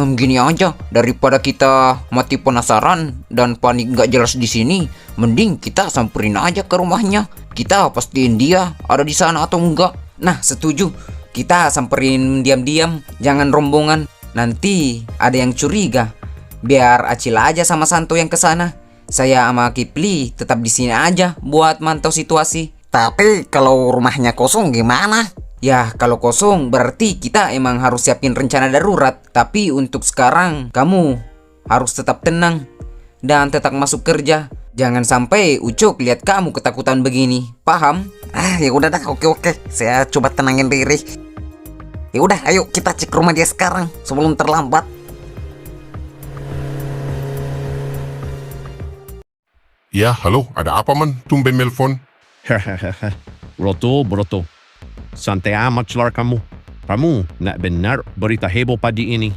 Gini aja, daripada kita mati penasaran dan panik nggak jelas di sini, mending kita samperin aja ke rumahnya. Kita pastiin dia ada di sana atau enggak. Nah, setuju. Kita samperin diam-diam, jangan rombongan. Nanti ada yang curiga. Biar Acil aja sama Santo yang kesana. Saya sama Kipli tetap di sini aja buat mantau situasi. Tapi kalau rumahnya kosong gimana? Ya, kalau kosong berarti kita emang harus siapin rencana darurat. Tapi untuk sekarang, kamu harus tetap tenang dan tetap masuk kerja. Jangan sampai Ucok lihat kamu ketakutan begini. Paham? Ya udah dah, oke. Saya coba tenangin diri. Ya udah, ayo kita cek rumah dia sekarang sebelum terlambat. Ya, halo, ada apa man? Tumben nelfon. Broto. Santai amat celar kamu. Kamu nak benar berita heboh pagi ini.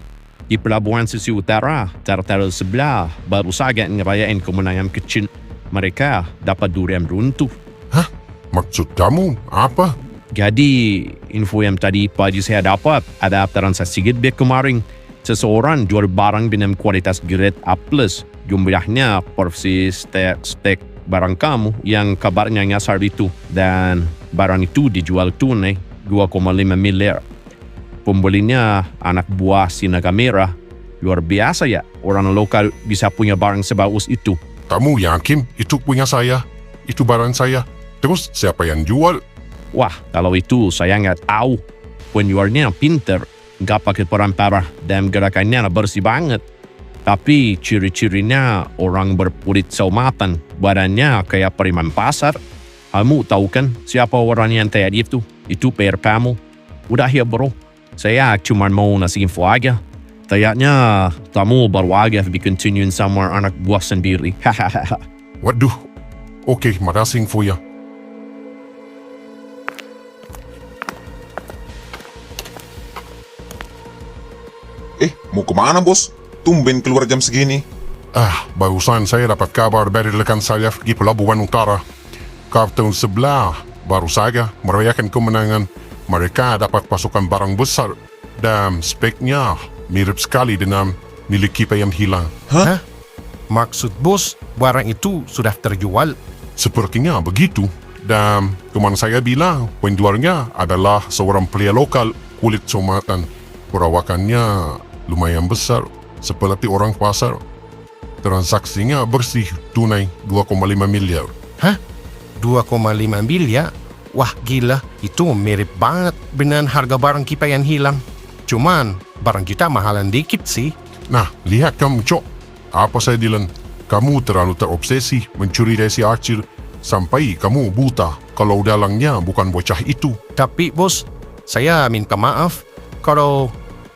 Di Pelabuhan Sisi Utara, tertel sebelah, baru saja ngerayain kemenangan kecil. Mereka dapat durian runtuh. Hah? Maksud kamu apa? Jadi, info yang tadi pagi saya dapat, ada transaksi gede kemarin. Seseorang jual barang dengan kualitas grade A+. Jumlahnya persis stek barang kamu yang kabarnya nyasar itu. Dan barang itu dijual tunai 2,5 miliar. Pembelinya anak buah si Naga Merah. Luar biasa ya, orang lokal bisa punya barang sebagus itu. Kamu yakin itu punya saya? Itu barang saya? Terus siapa yang jual? Wah, kalau itu saya nggak tahu. Penjualnya pinter, nggak pakai peran parah, dan gerakannya bersih banget. Tapi ciri-cirinya orang berkulit saumatan, badannya kayak preman pasar. Kamu tahu kan siapa orang yang kayak itu? Itu PR kamu. Udah ya bro, saya cuma mau ngasih info aja. Kayaknya kamu baru aja dikontinuin sama anak buah sendiri. Waduh. Oke, makasih info ya. Mau kemana bos? Tumben keluar jam segini. Barusan saya dapat kabar dari rekan saya di Pelabuhan Utara. Kartun sebelah baru saja merayakan kemenangan. Mereka dapat pasukan barang besar dan speknya mirip sekali dengan milik kita yang hilang. Hah? Maksud bos, barang itu sudah terjual? Sepertinya begitu. Dan teman saya bilang penjualnya adalah seorang pria lokal kulit somatan. Perawakannya lumayan besar, seperti orang pasar. Transaksinya bersih tunai 2,5 miliar. Hah? 2,5 miliar? Wah gila, itu mirip banget dengan harga barang kita yang hilang. Cuman barang kita mahalan dikit sih. Nah, lihat kamu Cok. Apa saya bilang? Kamu terlalu terobsesi mencuri dari si Acil sampai kamu buta kalau dalangnya bukan bocah itu. Tapi bos, saya minta maaf.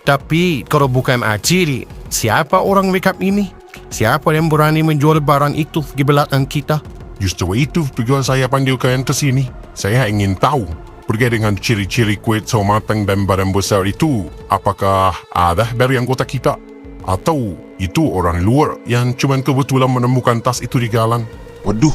Tapi kalau bukan Acil, siapa orang makeup ini? Siapa yang berani menjual barang itu di belakang kita? Justru itu tujuan saya panggil kalian ke sini. Saya ingin tahu, pergi dengan ciri-ciri kulit saumatan dan badan besar itu, apakah ada dari anggota kita? Atau itu orang luar yang cuma kebetulan menemukan tas itu di jalan? Waduh,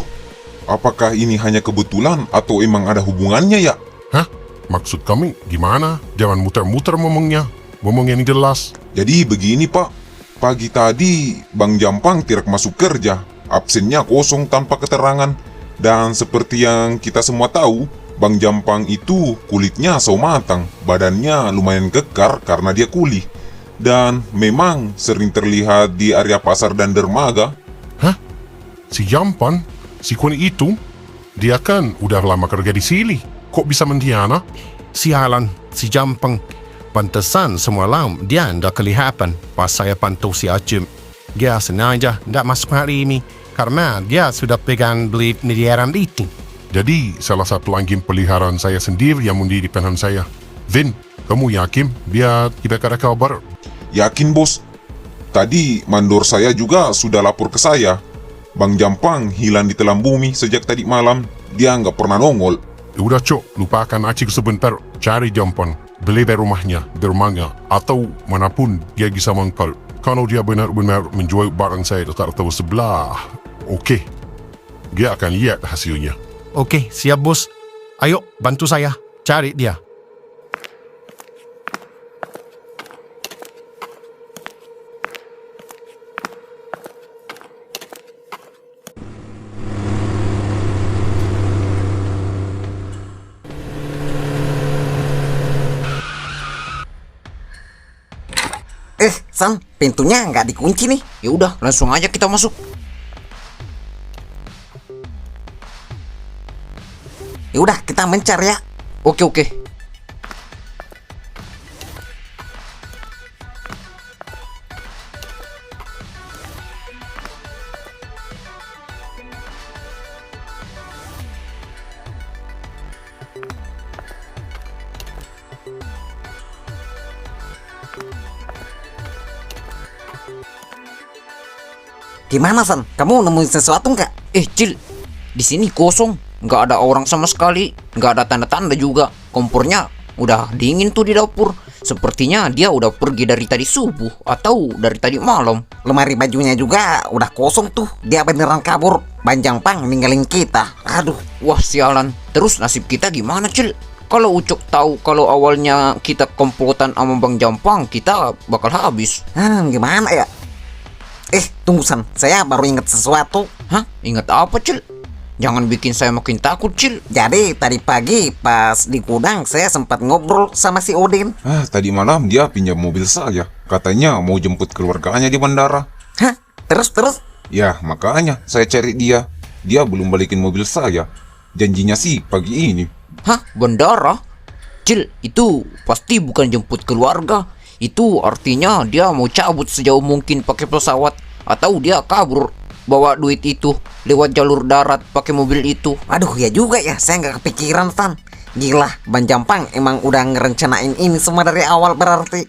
apakah ini hanya kebetulan atau emang ada hubungannya ya? Hah? Maksud kami gimana? Jangan muter-muter ngomongnya. Ngomong yang jelas. Jadi begini pak, pagi tadi Bang Jampang tidak masuk kerja. Absennya kosong tanpa keterangan. Dan seperti yang kita semua tahu, Bang Jampang itu kulitnya saumatang, badannya lumayan kekar karena dia kuli. Dan memang sering terlihat di area pasar dan dermaga. Hah? Si Jampang? Si kulit itu? Dia kan udah lama kerja di sini. Kok bisa mengkhianat? Sialan, si Jampang. Pantesan semalam dia tidak kelihatan pas saya pantau si Acim. Dia sengaja tidak masuk hari ini karena dia sudah pegang beli miliaran itu. Jadi salah satu anjing peliharaan saya sendiri yang mundi di penan saya. Vin, kamu yakin dia tidak ada kabar? Yakin bos. Tadi mandor saya juga sudah lapor ke saya. Bang Jampang hilang di telan bumi sejak tadi malam. Dia nggak pernah nongol. Udah Cok, lupakan Acik sebentar. Cari Jampang. Beli dari rumahnya, dermaga, atau manapun dia bisa mangkal. Kalau dia benar-benar menjual barang saya di tahu sebelah, oke. Dia akan lihat hasilnya. Oke, siap bos. Ayo, bantu saya. Cari dia. San, pintunya nggak dikunci nih. Ya udah, langsung aja kita masuk. Ya udah, kita mencar ya. Oke, oke. Gimana San? Kamu nemuin sesuatu nggak? Cil, di sini kosong, nggak ada orang sama sekali, nggak ada tanda-tanda juga. Kompornya udah dingin tuh di dapur. Sepertinya dia udah pergi dari tadi subuh atau dari tadi malam. Lemari bajunya juga udah kosong tuh. Dia beneran kabur. Bang Jampang ninggalin kita. Aduh. Wah sialan. Terus nasib kita gimana, Cil? Kalau Ucok tahu kalau awalnya kita komplotan sama Bang Jampang, kita bakal habis. Gimana ya? Tunggu San, saya baru ingat sesuatu. Hah? Ingat apa, Cil? Jangan bikin saya makin takut, Cil. Jadi tadi pagi pas di gudang saya sempat ngobrol sama si Udin. Tadi malam dia pinjam mobil saya. Katanya mau jemput keluarganya di bandara. Hah? Terus? Ya, makanya saya cari dia. Dia belum balikin mobil saya. Janjinya sih pagi ini. Hah? Bandara? Cil, itu pasti bukan jemput keluarga. Itu artinya dia mau cabut sejauh mungkin pakai pesawat. Atau dia kabur bawa duit itu lewat jalur darat pakai mobil itu. Aduh ya juga ya, saya nggak kepikiran San. Gila, Bang Jampang emang udah ngerencanain ini semua dari awal berarti.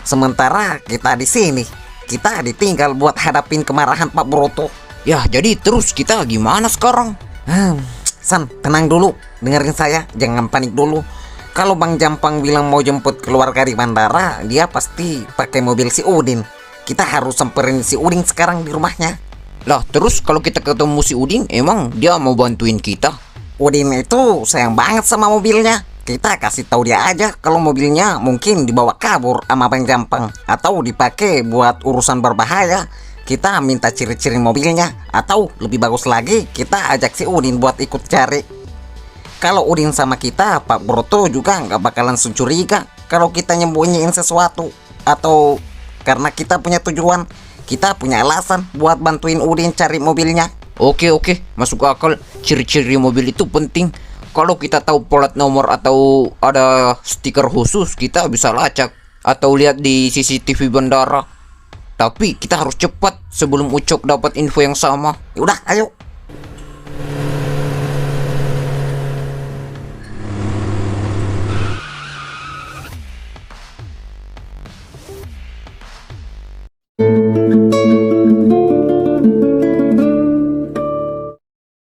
Sementara kita di sini, kita ditinggal buat hadapin kemarahan Pak Broto. Ya, jadi terus kita gimana sekarang? San, tenang dulu, dengerin saya, jangan panik dulu. Kalau Bang Jampang bilang mau jemput keluarga di bandara, dia pasti pakai mobil si Udin. Kita harus samperin si Udin sekarang di rumahnya. Lah, terus kalau kita ketemu si Udin, emang dia mau bantuin kita? Udin itu sayang banget sama mobilnya. Kita kasih tahu dia aja kalau mobilnya mungkin dibawa kabur sama Bang Jampang atau dipakai buat urusan berbahaya. Kita minta ciri-ciri mobilnya, atau lebih bagus lagi kita ajak si Udin buat ikut cari. Kalau Udin sama kita, Pak Broto juga nggak bakalan curiga kalau kita nyembunyiin sesuatu. Atau karena kita punya tujuan, kita punya alasan buat bantuin Udin cari mobilnya. Oke, masuk akal. Ciri-ciri mobil itu penting. Kalau kita tahu plat nomor atau ada stiker khusus, kita bisa lacak atau lihat di CCTV bandara. Tapi kita harus cepat sebelum Ucok dapat info yang sama. Yaudah, ayo